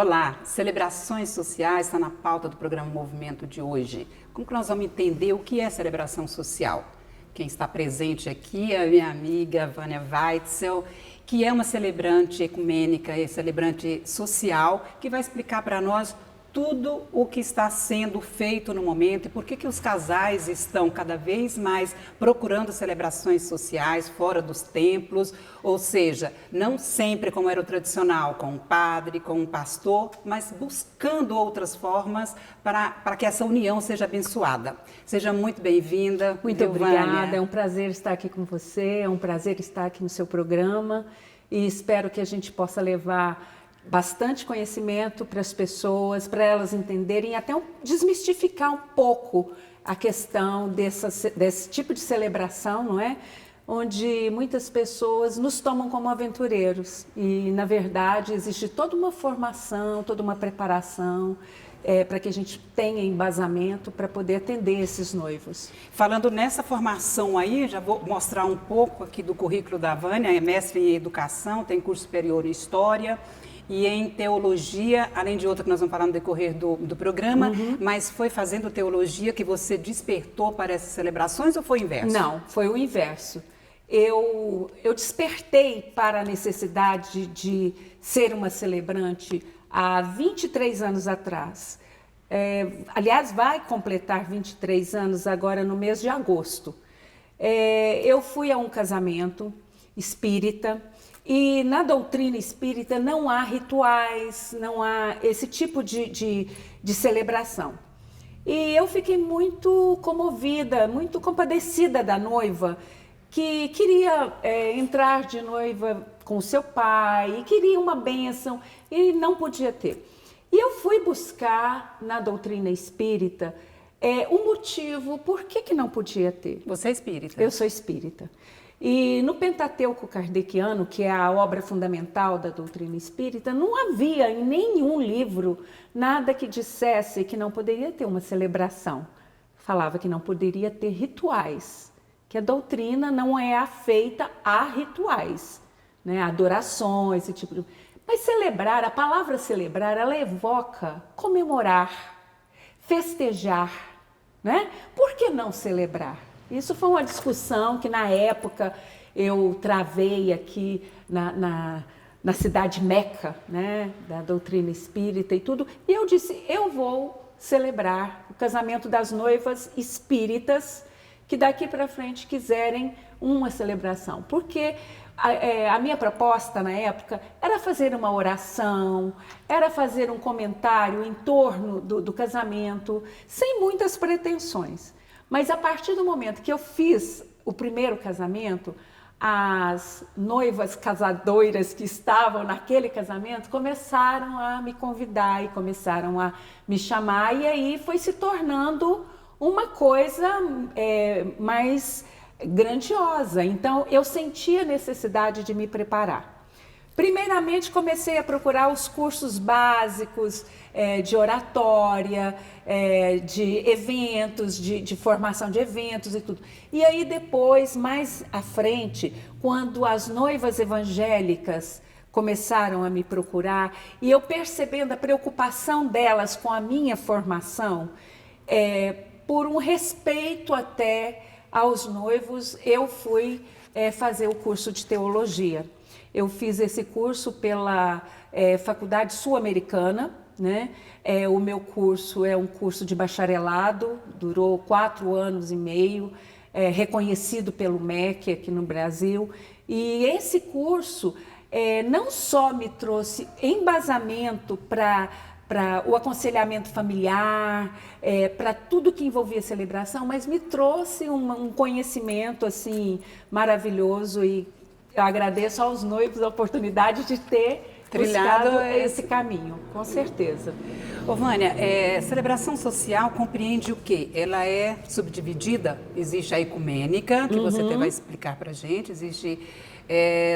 Olá, celebrações sociais está na pauta do programa Movimento de hoje. Como que nós vamos entender o que é celebração social? Quem está presente aqui é a minha amiga Vânia Weitzel, que é uma celebrante ecumênica e celebrante social, que vai explicar para nós tudo o que está sendo feito no momento e por que os casais estão cada vez mais procurando celebrações sociais fora dos templos, ou seja, não sempre como era o tradicional, com um padre, com um pastor, mas buscando outras formas para que essa união seja abençoada. Seja muito bem-vinda. Muito obrigada, é um prazer estar aqui com você, é um prazer estar aqui no seu programa e espero que a gente possa levar bastante conhecimento para as pessoas, para elas entenderem e até desmistificar um pouco a questão desse tipo de celebração, não é? Onde muitas pessoas nos tomam como aventureiros e, na verdade, existe toda uma formação, toda uma preparação para que a gente tenha embasamento para poder atender esses noivos. Falando nessa formação aí, já vou mostrar um pouco aqui do currículo da Vânia, é mestre em educação, tem curso superior em história e em teologia, além de outra que nós vamos falar no decorrer do programa, mas foi fazendo teologia que você despertou para essas celebrações ou foi o inverso? Não, foi o inverso. Eu despertei para a necessidade de ser uma celebrante há 23 anos atrás. Aliás, vai completar 23 anos agora no mês de agosto. Eu fui a um casamento espírita e na doutrina espírita não há rituais, não há esse tipo de celebração. E eu fiquei muito comovida, muito compadecida da noiva, que queria entrar de noiva com seu pai e queria uma bênção e não podia ter. E eu fui buscar na doutrina espírita o motivo por que não podia ter. Você é espírita? Eu sou espírita. E no Pentateuco Kardeciano, que é a obra fundamental da doutrina espírita, não havia em nenhum livro nada que dissesse que não poderia ter uma celebração. Falava que não poderia ter rituais, que a doutrina não é afeita a rituais, né? Adorações, esse tipo de... Mas celebrar, a palavra celebrar, ela evoca comemorar, festejar, né? Por que não celebrar? Isso foi uma discussão que na época eu travei aqui na cidade Meca, né? Da doutrina espírita e tudo. E eu disse, eu vou celebrar o casamento das noivas espíritas que daqui para frente quiserem uma celebração. Porque a minha proposta na época era fazer uma oração, era fazer um comentário em torno do casamento, sem muitas pretensões. Mas a partir do momento que eu fiz o primeiro casamento, as noivas casadoiras que estavam naquele casamento começaram a me convidar e começaram a me chamar, e aí foi se tornando uma coisa mais grandiosa. Então eu senti a necessidade de me preparar. Primeiramente comecei a procurar os cursos básicos de oratória, de eventos, de formação de eventos e tudo. E aí depois, mais à frente, quando as noivas evangélicas começaram a me procurar e eu percebendo a preocupação delas com a minha formação, por um respeito até aos noivos, eu fui fazer o curso de teologia. Eu fiz esse curso pela Faculdade Sul-Americana, né? O meu curso é um curso de bacharelado, durou 4 anos e meio, reconhecido pelo MEC aqui no Brasil. E esse curso não só me trouxe embasamento para o aconselhamento familiar, para tudo que envolvia celebração, mas me trouxe um conhecimento assim maravilhoso e eu agradeço aos noivos a oportunidade de ter trilhado esse caminho, com certeza. Ô Vânia, celebração social compreende o quê? Ela é subdividida, existe a ecumênica, que você até vai explicar para a gente, existe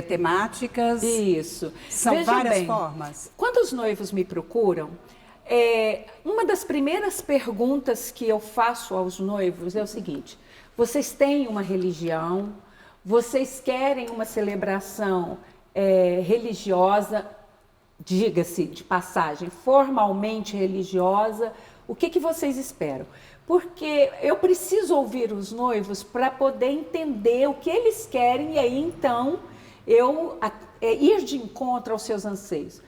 temáticas. Isso. São Veja várias bem, formas. Quando os noivos me procuram, uma das primeiras perguntas que eu faço aos noivos é o seguinte: vocês têm uma religião? Vocês querem uma celebração religiosa? diga-se de passagem, formalmente religiosa, o que vocês esperam? Porque eu preciso ouvir os noivos para poder entender o que eles querem e aí então eu ir de encontro aos seus anseios.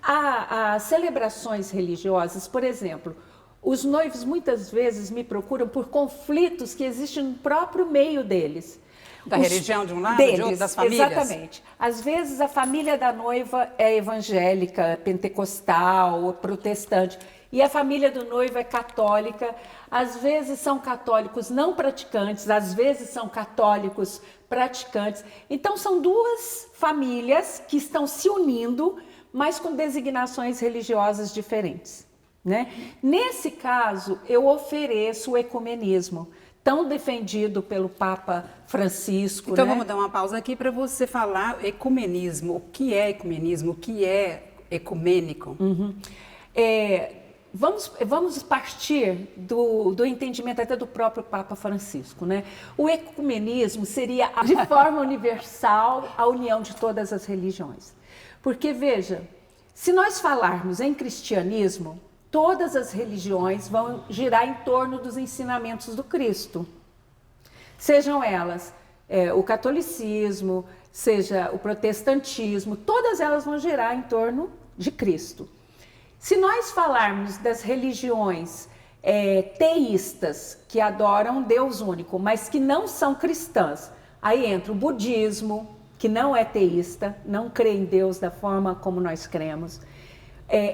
As celebrações religiosas, por exemplo, os noivos muitas vezes me procuram por conflitos que existem no próprio meio deles. Da religião de um lado, de outro, das famílias? Exatamente. Às vezes a família da noiva é evangélica, pentecostal, protestante, e a família do noivo é católica. Às vezes são católicos não praticantes, às vezes são católicos praticantes. Então são duas famílias que estão se unindo, mas com designações religiosas diferentes, né? Nesse caso, eu ofereço o ecumenismo, tão defendido pelo Papa Francisco. Então, né? Vamos dar uma pausa aqui para você falar ecumenismo. O que é ecumenismo? O que é ecumênico? Vamos partir do entendimento até do próprio Papa Francisco, né? O ecumenismo seria, de forma universal, a união de todas as religiões. Porque, veja, se nós falarmos em cristianismo, todas as religiões vão girar em torno dos ensinamentos do Cristo. Sejam elas o catolicismo, seja o protestantismo, todas elas vão girar em torno de Cristo. Se nós falarmos das religiões teístas, que adoram um Deus único, mas que não são cristãs, aí entra o budismo, que não é teísta, não crê em Deus da forma como nós cremos.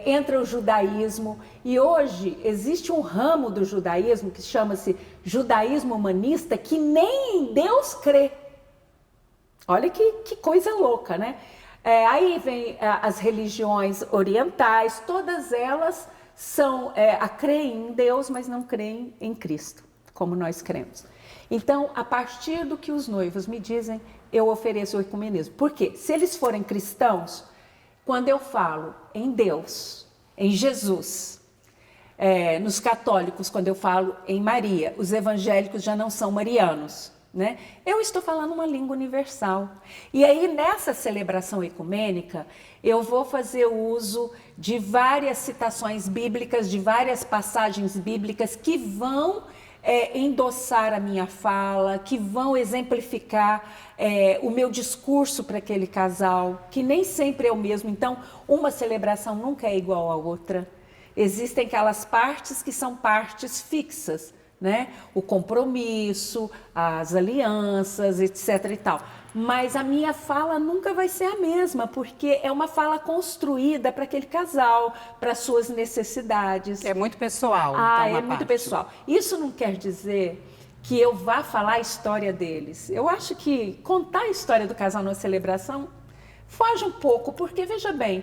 Entra o judaísmo, e hoje existe um ramo do judaísmo que chama-se judaísmo humanista, que nem em Deus crê. Olha que coisa louca, né? Aí vem as religiões orientais, todas elas creem em Deus, mas não creem em Cristo, como nós cremos. Então, a partir do que os noivos me dizem, eu ofereço o ecumenismo. Por quê? Se eles forem cristãos, quando eu falo em Deus, em Jesus, nos católicos, quando eu falo em Maria, os evangélicos já não são marianos, né? Eu estou falando uma língua universal. E aí, nessa celebração ecumênica, eu vou fazer uso de várias citações bíblicas, de várias passagens bíblicas que vão endossar a minha fala, que vão exemplificar o meu discurso para aquele casal, que nem sempre é o mesmo. Então, uma celebração nunca é igual à outra. Existem aquelas partes que são partes fixas, né? O compromisso, as alianças, etc. e tal. Mas a minha fala nunca vai ser a mesma, porque é uma fala construída para aquele casal, para suas necessidades. É muito pessoal. Então, muito pessoal. Isso não quer dizer que eu vá falar a história deles. Eu acho que contar a história do casal numa celebração foge um pouco, porque, veja bem,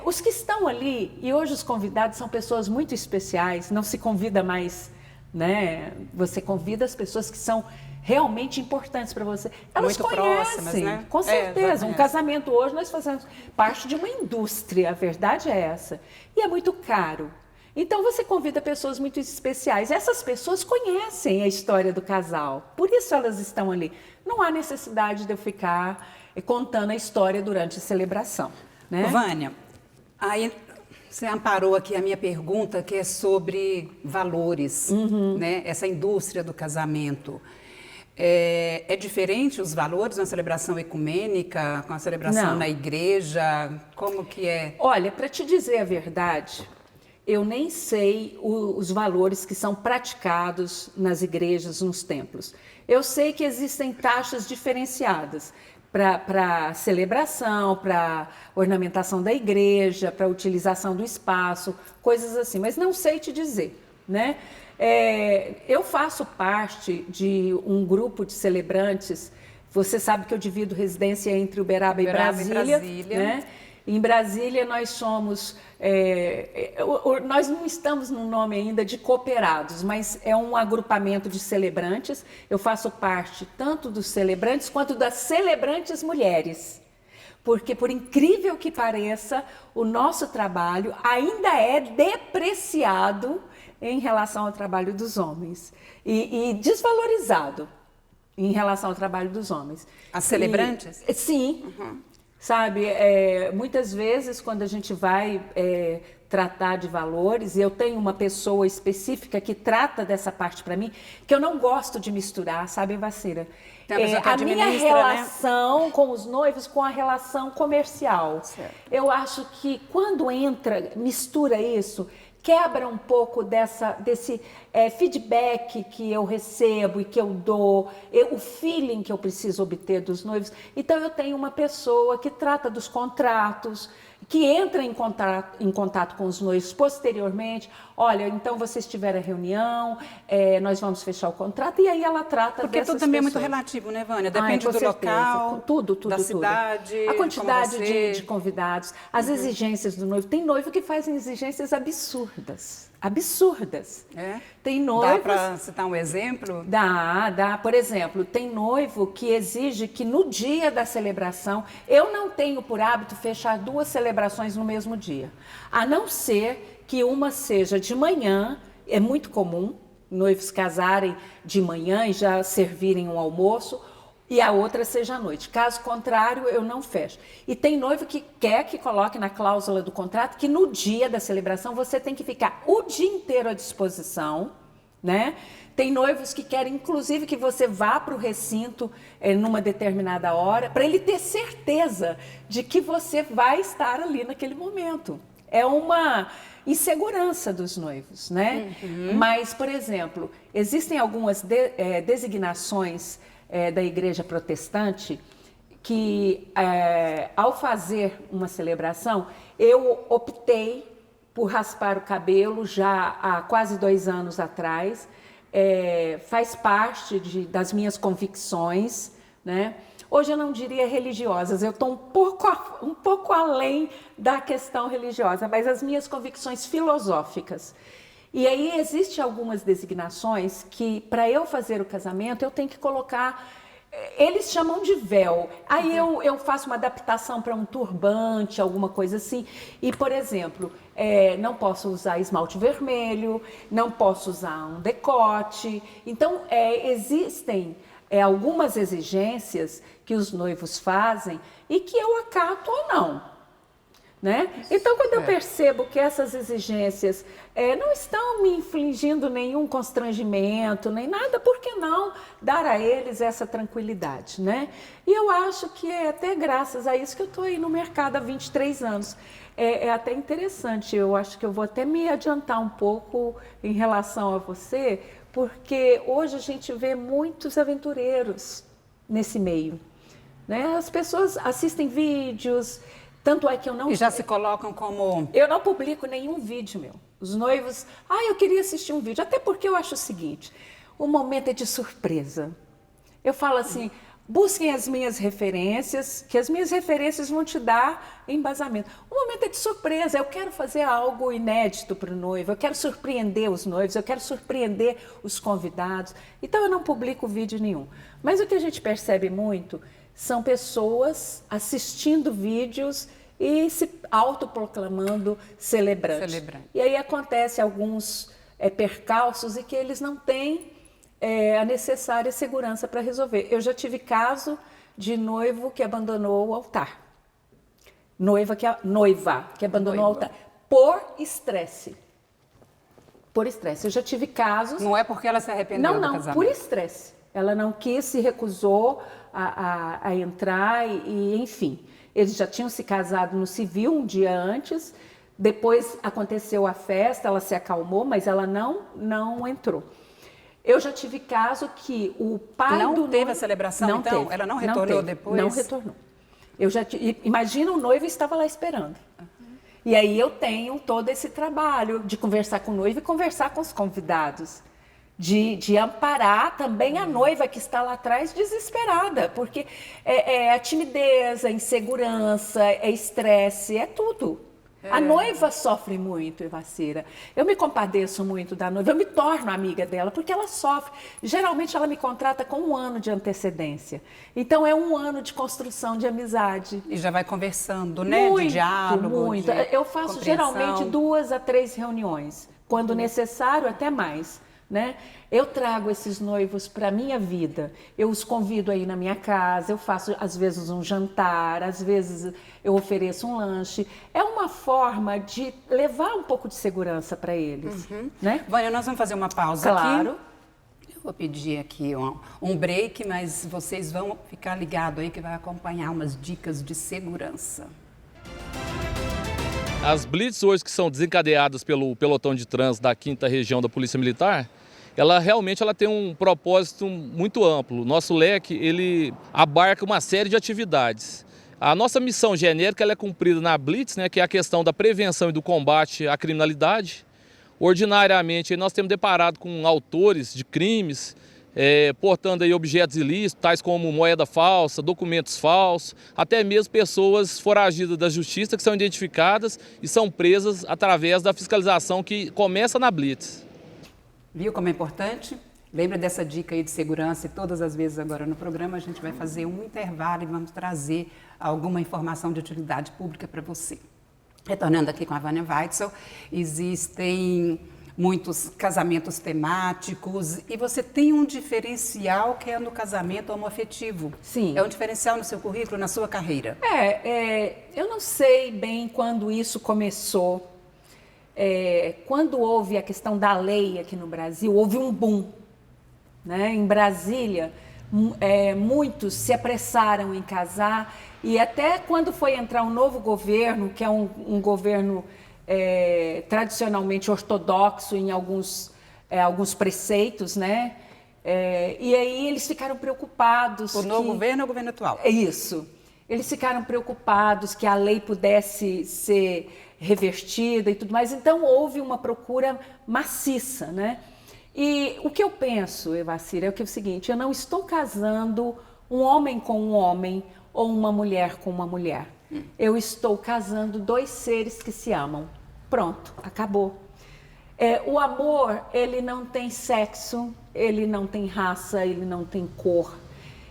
os que estão ali, e hoje os convidados são pessoas muito especiais, não se convida mais, né? Você convida as pessoas que são realmente importantes para você. Elas muito conhecem, próximas, né? Com certeza. Um casamento hoje nós fazemos parte de uma indústria, a verdade é essa. E é muito caro. Então você convida pessoas muito especiais. Essas pessoas conhecem a história do casal, por isso elas estão ali. Não há necessidade de eu ficar contando a história durante a celebração, né? Vânia, aí você amparou aqui a minha pergunta, que é sobre valores, né? Essa indústria do casamento. É diferente os valores na celebração ecumênica, com a celebração na igreja? Como que é? Olha, para te dizer a verdade, eu nem sei os valores que são praticados nas igrejas, nos templos. Eu sei que existem taxas diferenciadas para celebração, para ornamentação da igreja, para utilização do espaço, coisas assim, mas não sei te dizer, né? Eu faço parte de um grupo de celebrantes. Você sabe que eu divido residência entre Uberaba e Brasília, né? Em Brasília nós somos, nós não estamos no nome ainda de cooperados, mas é um agrupamento de celebrantes. Eu faço parte tanto dos celebrantes quanto das celebrantes mulheres. Porque, por incrível que pareça, o nosso trabalho ainda é depreciado em relação ao trabalho dos homens e desvalorizado em relação ao trabalho dos homens. As celebrantes? Sim. Sabe, muitas vezes quando a gente vai tratar de valores, e eu tenho uma pessoa específica que trata dessa parte para mim, que eu não gosto de misturar, sabe, Vacira? A minha relação, né, com os noivos com a relação comercial. Certo. Eu acho que quando mistura isso, quebra um pouco desse feedback que eu recebo e que eu dou, o feeling que eu preciso obter dos noivos. Então, eu tenho uma pessoa que trata dos contratos, que entra em contato com os noivos posteriormente. Olha, então vocês tiveram a reunião, nós vamos fechar o contrato, e aí ela trata porque tudo também é muito relativo, né, Vânia? Depende do local, da cidade, a quantidade de convidados, as exigências do noivo. Tem noivo que fazem exigências absurdas. Tem noivos... Dá para citar um exemplo? Dá. Por exemplo, tem noivo que exige que no dia da celebração, eu não tenho por hábito fechar 2 celebrações no mesmo dia, a não ser que uma seja de manhã, é muito comum noivos casarem de manhã e já servirem um almoço, e a outra seja à noite. Caso contrário, eu não fecho. E tem noivo que quer que coloque na cláusula do contrato que no dia da celebração você tem que ficar o dia inteiro à disposição, né? Tem noivos que querem, inclusive, que você vá para o recinto numa determinada hora, para ele ter certeza de que você vai estar ali naquele momento. É uma insegurança dos noivos, né? Uhum. Mas, por exemplo, existem algumas designações da Igreja Protestante que, ao fazer uma celebração, eu optei por raspar o cabelo já há quase 2 anos atrás. Faz parte das minhas convicções, né? Hoje eu não diria religiosas, eu estou um pouco além da questão religiosa, mas as minhas convicções filosóficas. E aí existem algumas designações que, para eu fazer o casamento, eu tenho que colocar, eles chamam de véu. Aí eu faço uma adaptação para um turbante, alguma coisa assim. E, por exemplo, não posso usar esmalte vermelho, não posso usar um decote. Então, existem algumas exigências que os noivos fazem e que eu acato ou não, né? Então, quando eu percebo que essas exigências não estão me infligindo nenhum constrangimento, nem nada, por que não dar a eles essa tranquilidade, né? E eu acho que é até graças a isso que eu estou aí no mercado há 23 anos. É até interessante, eu acho que eu vou até me adiantar um pouco em relação a você, porque hoje a gente vê muitos aventureiros nesse meio, né? As pessoas assistem vídeos, tanto é que eu não... E já se colocam como... Eu não publico nenhum vídeo meu. Os noivos... eu queria assistir um vídeo, até porque eu acho o seguinte, o momento é de surpresa. Eu falo assim, busquem as minhas referências, que as minhas referências vão te dar embasamento. O momento é de surpresa, eu quero fazer algo inédito para o noivo, eu quero surpreender os noivos, eu quero surpreender os convidados. Então eu não publico vídeo nenhum. Mas o que a gente percebe muito são pessoas assistindo vídeos e se autoproclamando celebrantes. E aí acontece alguns percalços e que eles não têm a necessária segurança para resolver. Eu já tive caso de noivo que abandonou o altar. Noiva que abandonou o altar. Por estresse. Por estresse. Eu já tive casos... Não é porque ela se arrependeu do casamento. Não, por estresse. Ela não quis, se recusou a entrar e, enfim. Eles já tinham se casado no civil um dia antes, depois aconteceu a festa, ela se acalmou, mas ela não entrou. Eu já tive caso que o pai não teve a celebração, não então? Teve, ela não retornou depois? Não retornou. Imagina, o noivo estava lá esperando. E aí eu tenho todo esse trabalho de conversar com o noivo e conversar com os convidados. De amparar também a noiva que está lá atrás desesperada, porque a timidez, a insegurança, estresse, é tudo. A noiva sofre muito, Ivacira. Eu me compadeço muito da noiva, eu me torno amiga dela, porque ela sofre. Geralmente ela me contrata com 1 ano de antecedência. Então é 1 ano de construção de amizade. E já vai conversando, né? De diálogo, muito. Eu faço geralmente 2 a 3 reuniões. Quando necessário, até mais. né? Eu trago esses noivos para a minha vida, eu os convido aí na minha casa, eu faço às vezes um jantar, às vezes eu ofereço um lanche. É uma forma de levar um pouco de segurança para eles, né? Vânia, nós vamos fazer uma pausa Claro. aqui. Eu vou pedir aqui um break, mas vocês vão ficar ligados aí que vai acompanhar umas dicas de segurança. As blitz hoje que são desencadeadas pelo pelotão de trânsito da 5ª Região da Polícia Militar, ela realmente tem um propósito muito amplo. Nosso leque, ele abarca uma série de atividades. A nossa missão genérica ela é cumprida na blitz, né, que é a questão da prevenção e do combate à criminalidade. Ordinariamente, nós temos deparado com autores de crimes, portando aí objetos ilícitos, tais como moeda falsa, documentos falsos, até mesmo pessoas foragidas da justiça que são identificadas e são presas através da fiscalização que começa na blitz. Viu como é importante? Lembra dessa dica aí de segurança e todas as vezes agora no programa a gente vai fazer um intervalo e vamos trazer alguma informação de utilidade pública para você. Retornando aqui com a Vânia Weitzel, existem muitos casamentos temáticos e você tem um diferencial que é no casamento homoafetivo. Sim. É um diferencial no seu currículo, na sua carreira? Eu não sei bem quando isso começou. Quando houve a questão da lei aqui no Brasil, houve um boom, né? Em Brasília, muitos se apressaram em casar e até quando foi entrar um novo governo, que é um governo tradicionalmente ortodoxo em alguns preceitos, né? E aí eles ficaram preocupados. O novo governo ou o governo atual? É isso. Eles ficaram preocupados que a lei pudesse ser revertida e tudo mais. Então houve uma procura maciça, né? E o que eu penso, Evacira, é o seguinte: eu não estou casando um homem com um homem ou uma mulher com uma mulher. Eu estou casando dois seres que se amam. Pronto, acabou. O amor, ele não tem sexo, ele não tem raça, ele não tem cor.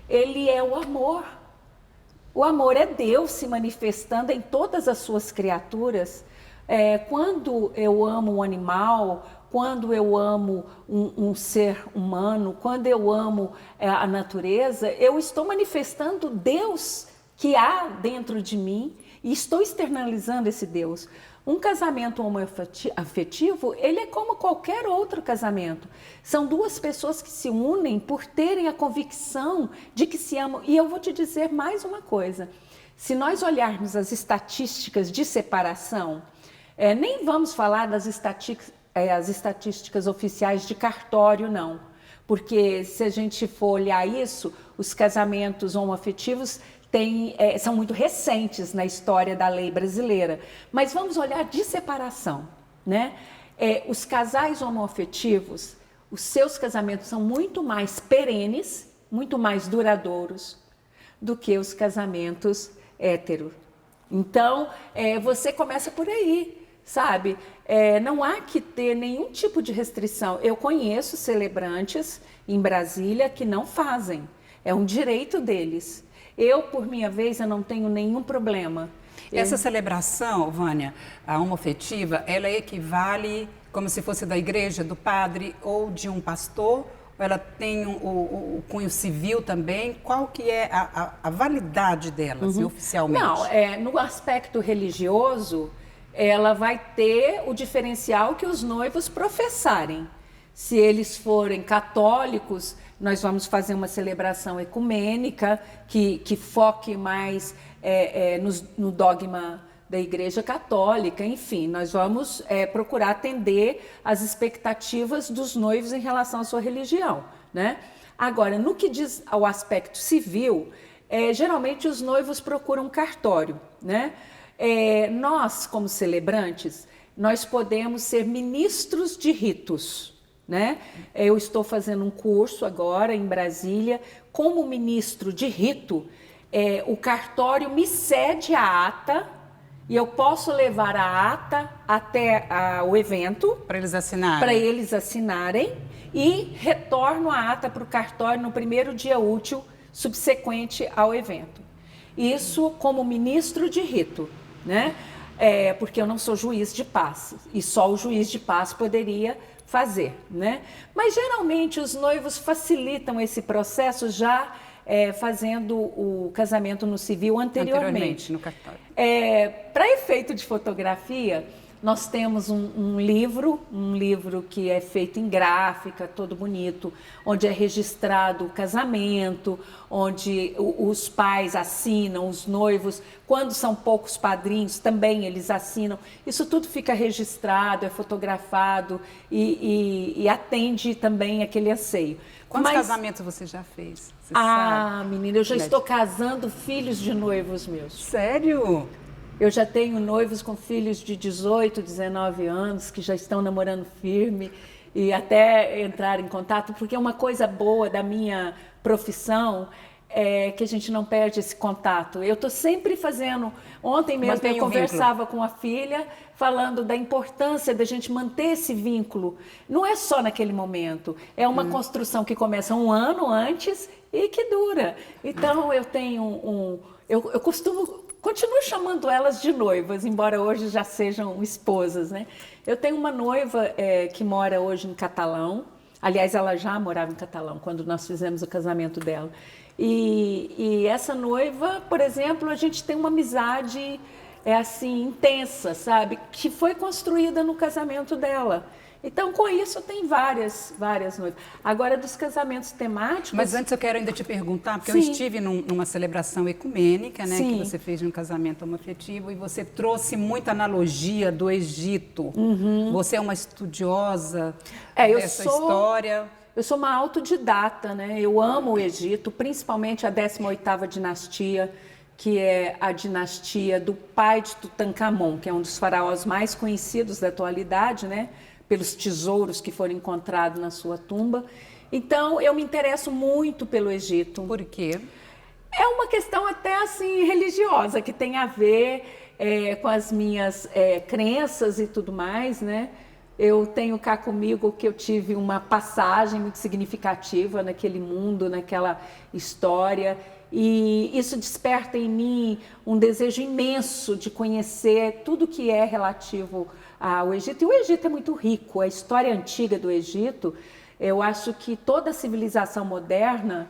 Ele é o amor. O amor é Deus se manifestando em todas as suas criaturas. Quando eu amo um animal, quando eu amo um ser humano, quando eu amo a natureza, eu estou manifestando Deus que há dentro de mim e estou externalizando esse Deus. Um casamento homoafetivo, ele é como qualquer outro casamento. São duas pessoas que se unem por terem a convicção de que se amam. E eu vou te dizer mais uma coisa. Se nós olharmos as estatísticas de separação, nem vamos falar das estatísticas oficiais de cartório, não. Porque se a gente for olhar isso, os casamentos homoafetivos são muito recentes na história da lei brasileira. Mas vamos olhar de separação, né? Os casais homoafetivos, os seus casamentos são muito mais perenes, muito mais duradouros do que os casamentos héteros. Então, você começa por aí, sabe? Não há que ter nenhum tipo de restrição. Eu conheço celebrantes em Brasília que não fazem. É um direito deles. Eu, por minha vez, eu não tenho nenhum problema. Essa celebração, Vânia, a homoafetiva, ela equivale como se fosse da igreja, do padre ou de um pastor? Ou ela tem o cunho civil também? Qual que é a validade dela, assim, oficialmente? Não, no aspecto religioso, ela vai ter o diferencial que os noivos professarem. Se eles forem católicos, nós vamos fazer uma celebração ecumênica que foque mais no dogma da Igreja Católica. Enfim, nós vamos procurar atender as expectativas dos noivos em relação à sua religião, né? Agora, no que diz ao aspecto civil, geralmente os noivos procuram um cartório, né? Nós, como celebrantes, nós podemos ser ministros de ritos, né? Eu estou fazendo um curso agora em Brasília. Como ministro de rito, o cartório me cede a ata e eu posso levar a ata até o evento para eles assinarem. Para eles assinarem e retorno a ata para o cartório no primeiro dia útil subsequente ao evento. Isso como ministro de rito, né? Porque eu não sou juiz de paz e só o juiz de paz poderia fazer, né? Mas geralmente os noivos facilitam esse processo já fazendo o casamento no civil anteriormente. No cartório. Para efeito de fotografia, nós temos um livro que é feito em gráfica, todo bonito, onde é registrado o casamento, onde os pais assinam, os noivos, quando são poucos padrinhos, também eles assinam. Isso tudo fica registrado, é fotografado e atende também aquele anseio. Quantos casamentos você já fez? Você sabe? Menina, eu já estou casando filhos de noivos meus. Sério? Eu já tenho noivos com filhos de 18, 19 anos, que já estão namorando firme e até entrar em contato, porque uma coisa boa da minha profissão é que a gente não perde esse contato. Eu estou sempre fazendo... Ontem mesmo eu conversava com a filha, falando da importância da gente manter esse vínculo. Não é só naquele momento, é uma construção que começa um ano antes e que dura. Então, eu tenho eu continuo chamando elas de noivas, embora hoje já sejam esposas, né? Eu tenho uma noiva que mora hoje em Catalão. Aliás, ela já morava em Catalão quando nós fizemos o casamento dela. E essa noiva, por exemplo, a gente tem uma amizade assim intensa, sabe? Que foi construída no casamento dela. Então, com isso, tem várias noivas. Agora, dos casamentos temáticos... Mas antes eu quero ainda te perguntar, porque eu estive numa celebração ecumênica, né, que você fez de um casamento homoafetivo, e você trouxe muita analogia do Egito. Você é uma estudiosa dessa história. Eu sou uma autodidata, né? Eu amo o Egito, principalmente a 18ª dinastia, que é a dinastia do pai de Tutankhamon, que é um dos faraós mais conhecidos da atualidade, né? Pelos tesouros que foram encontrados na sua tumba. Então, eu me interesso muito pelo Egito. Por quê? É uma questão até assim religiosa, que tem a ver com as minhas crenças e tudo mais, né? Eu tenho cá comigo que eu tive uma passagem muito significativa naquele mundo, naquela história, e isso desperta em mim um desejo imenso de conhecer tudo que é relativo ao Egito. E o Egito é muito rico, a história antiga do Egito, eu acho que toda a civilização moderna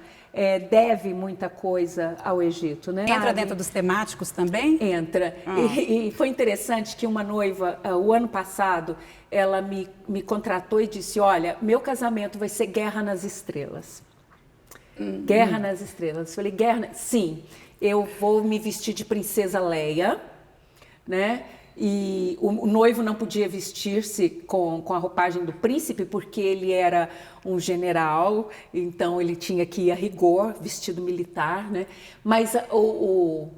deve muita coisa ao Egito, né? Entra dentro dos temáticos também? Entra. E foi interessante que uma noiva, o ano passado, ela me contratou e disse, olha, meu casamento vai ser Guerra nas Estrelas. Guerra nas Estrelas. Eu falei, sim, eu vou me vestir de princesa Leia, né? E o noivo não podia vestir-se com a roupagem do príncipe, porque ele era um general, então ele tinha que ir a rigor, vestido militar, né? Mas e o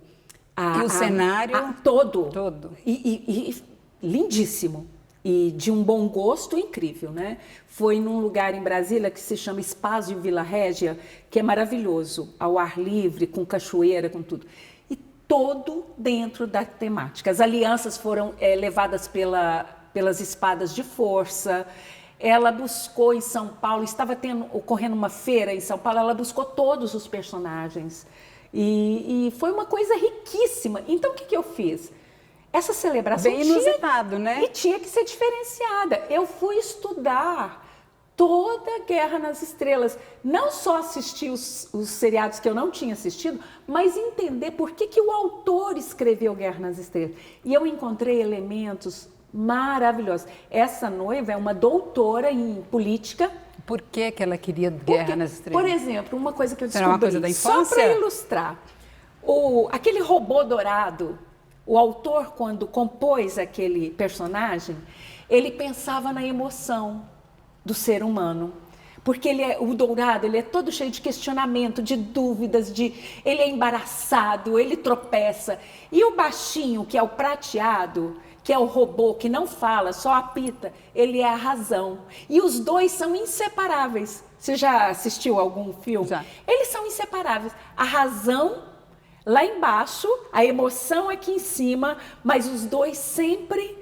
cenário? Todo. E lindíssimo. E de um bom gosto incrível, né? Foi num lugar em Brasília que se chama Spazio Vila Régia, que é maravilhoso, ao ar livre, com cachoeira, com tudo. Todo dentro da temática. As alianças foram levadas pelas espadas de força. Ela buscou em São Paulo, estava ocorrendo uma feira em São Paulo, ela buscou todos os personagens. E foi uma coisa riquíssima. Então, o que eu fiz? Essa celebração bem inusitado, né? E tinha que ser diferenciada. Eu fui estudar toda a Guerra nas Estrelas. Não só assistir os seriados que eu não tinha assistido, mas entender por que o autor escreveu Guerra nas Estrelas. E eu encontrei elementos maravilhosos. Essa noiva é uma doutora em política. Por que ela queria Guerra nas Estrelas? Por exemplo, uma coisa que eu descobri, era uma coisa da infância? Só para ilustrar. Aquele robô dourado, o autor, quando compôs aquele personagem, ele pensava na emoção do ser humano, porque o dourado, ele é todo cheio de questionamento, de dúvidas, ele é embaraçado, ele tropeça, e o baixinho, que é o prateado, que é o robô que não fala, só apita, ele é a razão, e os dois são inseparáveis. Você já assistiu algum filme? Já. Eles são inseparáveis, a razão lá embaixo, a emoção aqui em cima, mas os dois sempre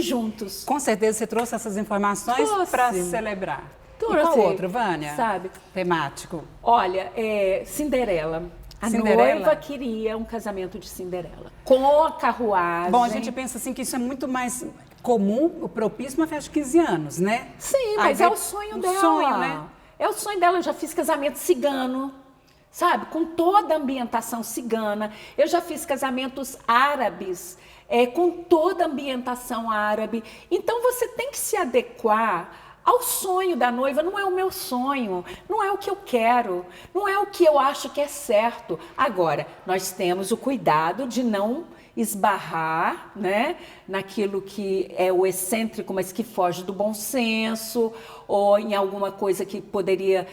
juntos. Com certeza você trouxe essas informações para celebrar. E qual outro, Vânia? Sabe? Temático. Olha, Cinderela. A noiva queria um casamento de Cinderela. Com a carruagem. Bom, a gente pensa assim que isso é muito mais comum, propício uma festa de 15 anos, né? Sim, mas é o sonho dela. Sonho, né? É o sonho dela. Eu já fiz casamento cigano, sabe? Com toda a ambientação cigana. Eu já fiz casamentos árabes, com toda a ambientação árabe. Então, você tem que se adequar ao sonho da noiva. Não é o meu sonho, não é o que eu quero, não é o que eu acho que é certo. Agora, nós temos o cuidado de não esbarrar, né, naquilo que é o excêntrico, mas que foge do bom senso, ou em alguma coisa que poderia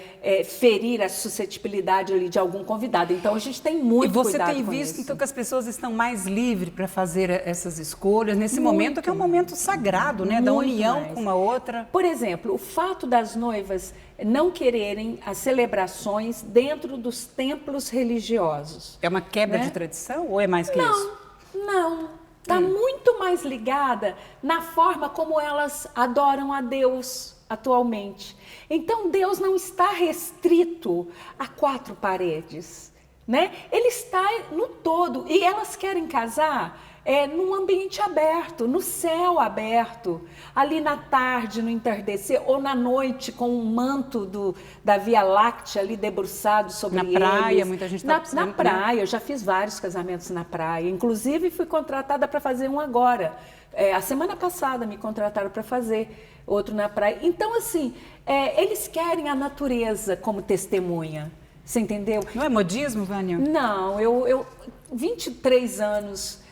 ferir a suscetibilidade ali de algum convidado. Então, a gente tem muito cuidado com isso. E você tem visto, então, que as pessoas estão mais livres para fazer essas escolhas, nesse momento que é um momento sagrado, né, da união com uma outra. Por exemplo, o fato das noivas não quererem as celebrações dentro dos templos religiosos. É uma quebra de tradição ou é mais que isso? Não, está muito mais ligada na forma como elas adoram a Deus atualmente. Então, Deus não está restrito a 4 paredes, né? Ele está no todo. E elas querem casar num ambiente aberto, no céu aberto, ali na tarde, no entardecer, ou na noite, com um manto da Via Láctea ali debruçado sobre eles. Na praia, muita gente está Na praia, eu já fiz vários casamentos na praia. Inclusive, fui contratada para fazer um agora. A semana passada me contrataram para fazer outro na praia. Então, assim, eles querem a natureza como testemunha. Você entendeu? Não é modismo, Vânia? Não, eu 23 anos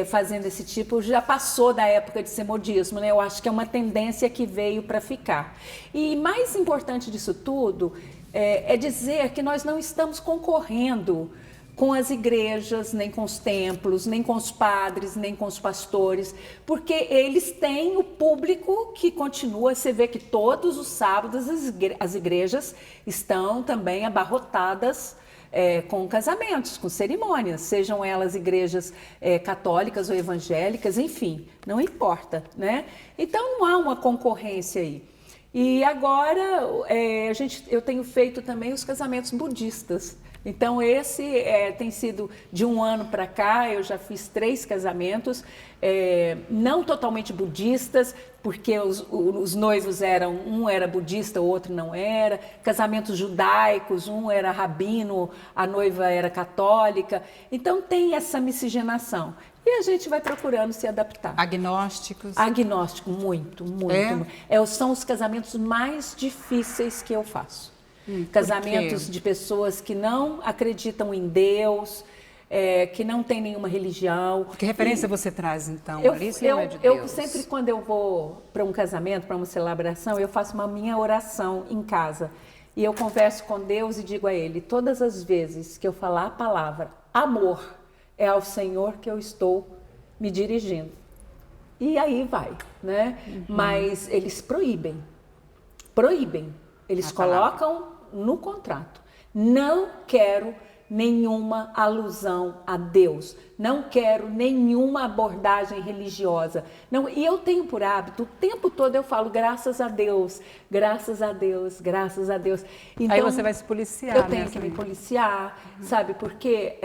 fazendo esse tipo, já passou da época de ser modismo, né? Eu acho que é uma tendência que veio para ficar. E mais importante disso tudo é dizer que nós não estamos concorrendo com as igrejas, nem com os templos, nem com os padres, nem com os pastores, porque eles têm o público que continua. Você vê que todos os sábados as igrejas estão também abarrotadas com casamentos, com cerimônias, sejam elas igrejas católicas ou evangélicas, enfim, não importa, né? Então não há uma concorrência aí. E agora eu tenho feito também os casamentos budistas. Então esse tem sido de um ano para cá, eu já fiz 3 casamentos, não totalmente budistas, porque os noivos um era budista, o outro não era, casamentos judaicos, um era rabino, a noiva era católica, então tem essa miscigenação. E a gente vai procurando se adaptar. Agnósticos? Agnóstico, muito. São os casamentos mais difíceis que eu faço. Casamentos de pessoas que não acreditam em Deus, que não tem nenhuma religião. Que referência você traz, então? Eu sempre, quando eu vou para um casamento, para uma celebração, eu faço uma minha oração em casa. E eu converso com Deus e digo a Ele, todas as vezes que eu falar a palavra amor, é ao Senhor que eu estou me dirigindo. E aí vai, né? Mas eles proíbem. Eles colocam no contrato. Não quero nenhuma alusão a Deus. Não quero nenhuma abordagem religiosa. Não, e eu tenho por hábito, o tempo todo eu falo, graças a Deus, graças a Deus, graças a Deus. Então, aí você vai se policiar. Eu tenho que me policiar, sabe? Porque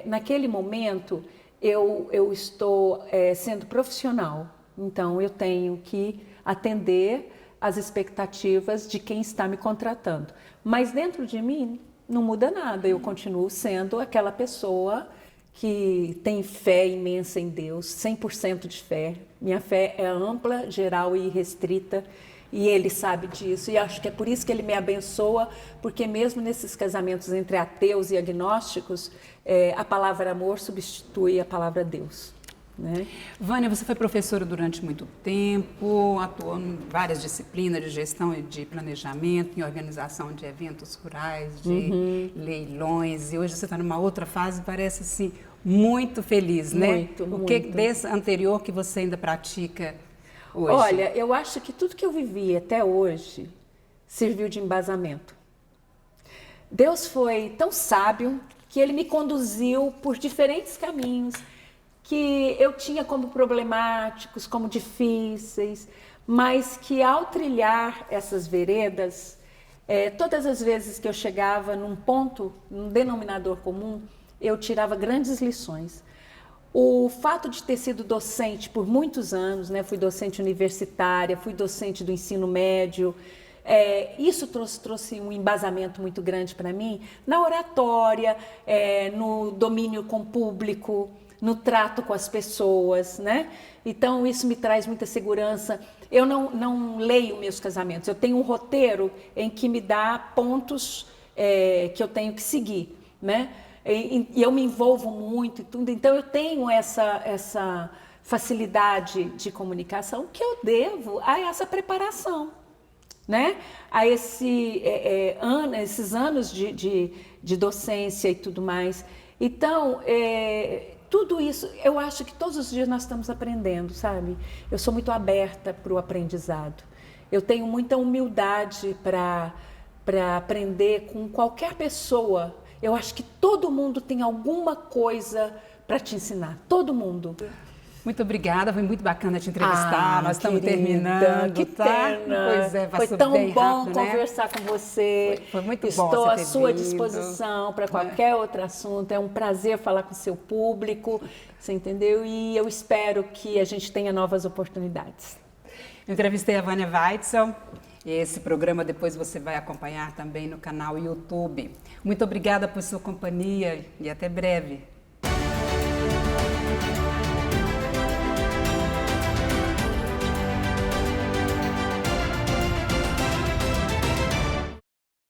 naquele momento eu estou sendo profissional. Então eu tenho que atender as expectativas de quem está me contratando. Mas dentro de mim não muda nada, eu continuo sendo aquela pessoa que tem fé imensa em Deus, 100% de fé. Minha fé é ampla, geral e irrestrita, e Ele sabe disso. E acho que é por isso que Ele me abençoa, porque mesmo nesses casamentos entre ateus e agnósticos, a palavra amor substitui a palavra Deus. Né? Vânia, você foi professora durante muito tempo, atuou em várias disciplinas de gestão e de planejamento, em organização de eventos rurais, de leilões, e hoje você está numa outra fase, parece assim, muito feliz, né? O que desse anterior que você ainda pratica hoje? Olha, eu acho que tudo que eu vivi até hoje serviu de embasamento. Deus foi tão sábio que Ele me conduziu por diferentes caminhos que eu tinha como problemáticos, como difíceis, mas que ao trilhar essas veredas, todas as vezes que eu chegava num ponto, num denominador comum, eu tirava grandes lições. O fato de ter sido docente por muitos anos, né? Fui docente universitária, fui docente do ensino médio, isso trouxe um embasamento muito grande para mim na oratória, no domínio com o público, no trato com as pessoas, né? Então, isso me traz muita segurança. Eu não leio meus casamentos, eu tenho um roteiro em que me dá pontos que eu tenho que seguir, né? E eu me envolvo muito e tudo, então eu tenho essa facilidade de comunicação que eu devo a essa preparação, né? A esses anos de docência e tudo mais. Então, tudo isso, eu acho que todos os dias nós estamos aprendendo, sabe? Eu sou muito aberta para o aprendizado. Eu tenho muita humildade para aprender com qualquer pessoa. Eu acho que todo mundo tem alguma coisa para te ensinar, todo mundo. Muito obrigada, foi muito bacana te entrevistar. Nós estamos querida, terminando, que tá? pena. Pois é, foi passou tão bem bom rápido, né? conversar com você. Foi muito bom Estou você à ter sua vindo. disposição para qualquer outro assunto. É um prazer falar com o seu público, você entendeu? E eu espero que a gente tenha novas oportunidades. Eu entrevistei a Vânia Weitzel. Esse programa depois você vai acompanhar também no canal YouTube. Muito obrigada por sua companhia e até breve.